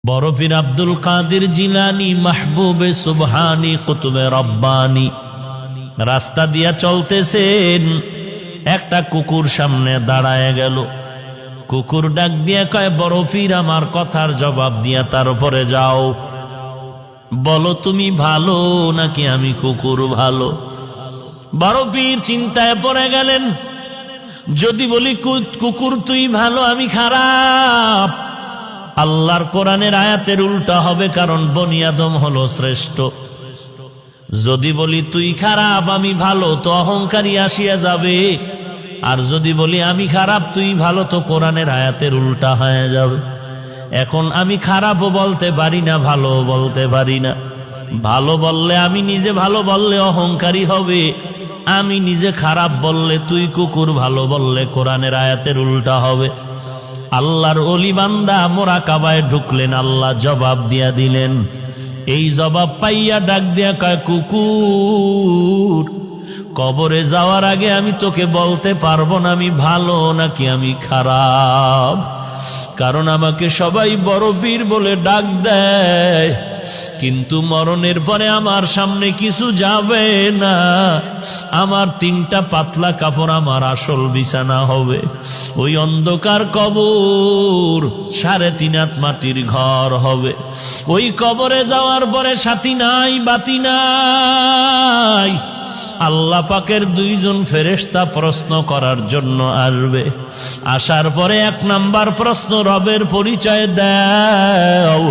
বড় পীর আব্দুল কাদের জিলানী মাহবুবে সুবহানী কুতুবে রব্বানী রাস্তা দিয়া চলতেছেন, একটা কুকুর সামনে দাঁড়ায় গেল। কুকুর ডাক দিয়া কয়, বড় পীর আমার কথার জবাব দিয়া তারপরে যাও, বলো তুমি ভালো নাকি আমি কুকুর ভালো? বড় পীর চিন্তায় পড়ে গেলেন, যদি বলি কুকুর তুই ভালো আমি খারাপ, আল্লাহর কোরআনের আয়াতের উল্টা হবে, কারণ বনি আদম হলো শ্রেষ্ঠ। যদি বলি তুই খারাপ আমি ভালো, তো অহংকারী আসিয়া যাবে। আর যদি বলি আমি খারাপ তুই ভালো, তো কোরআনের আয়াতের উল্টা হয়ে যাবে। এখন আমি খারাপও বলতে পারি না, ভালো বলতে পারি না। ভালো বললে আমি নিজে ভালো বললে অহংকারী হবে, আমি নিজে খারাপ বললে তুই কুকুর, ভালো বললে কোরআনের আয়াতের উল্টা হবে। আল্লাহর ওলি বান্দা মোরাকাবায় ঢুকলেন, আল্লাহ জবাব দিয়া দিলেন। এই জবাব পাইয়া ডাক দিয়া কয়, কুকুর কবরে যাওয়ার আগে আমি তোকে বলতে পারবো না আমি ভালো নাকি আমি খারাপ, কারণ আমাকে সবাই বড় পীর বলে ডাক দেয়, কিন্তু মরণের পরে আমার সামনে কিছু যাবে না। আমার 3টা পাতলা কাপড় আমার আসল বিছানা হবে। ওই অন্ধকার কবর 3.5 হাত মাটির ঘর হবে। ওই কবরে যাওয়ার পরে সাথী নাই, বাতি নাই। আল্লাহ পাকের 2 জন ফেরেশতা প্রশ্ন করার জন্য আসবে। আসার পরে 1 নাম্বার প্রশ্ন, রবের পরিচয় দাও।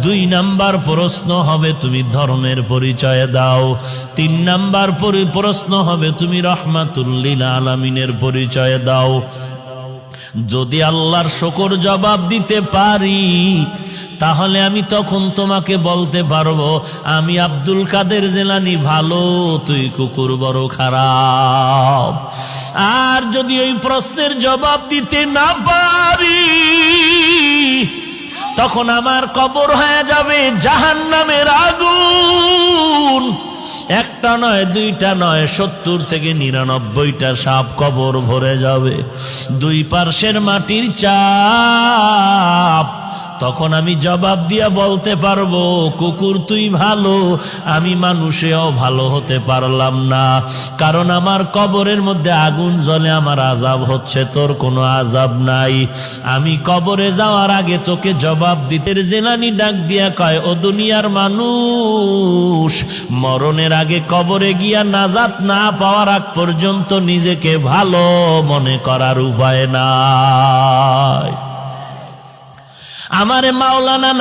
2 নাম্বার প্রশ্ন হবে তুমি ধর্মের পরিচয় দাও। 3 নাম্বার প্রশ্ন হবে তুমি রহমাতুল লিল আলামিনের পরিচয় দাও। যদি আল্লাহর শুকর জবাব দিতে পারি, তাহলে আমি তখন তোমাকে বলতে পারবো আমি আব্দুল কাদের জিলানী ভালো, তুই কুকুর বড় খারাপ। আর যদি ওই প্রশ্নের জবাব দিতে না পারি, তখন আমার কবর হয়ে যাবে জাহান্নামের আগুন। 1টা নয় 2টা নয়, 70 থেকে 99টা সাপ কবর ভরে যাবে। 2 পার্শ্বের মাটির চাপ। তখন আমি জবাব দিয়া বলতে পারবো, কুকুর তুই ভালো, আমি মানুষেও ভালো হতে পারলাম না, কারণ আমার কবরের মধ্যে আগুন জ্বলে, আমার আযাব হচ্ছে, তোর কোনো আযাব নাই। আমি কবরে যাওয়ার আগে তোকে জবাব দিতে। জিলানী ডাক দিয়া কয়, ও দুনিয়ার মানুষ, মরণের আগে কবরে গিয়া নাজাত না পাওয়ার আগ পর্যন্ত নিজেকে ভালো মনে করার উপায় নাই। আমারে মাওলানা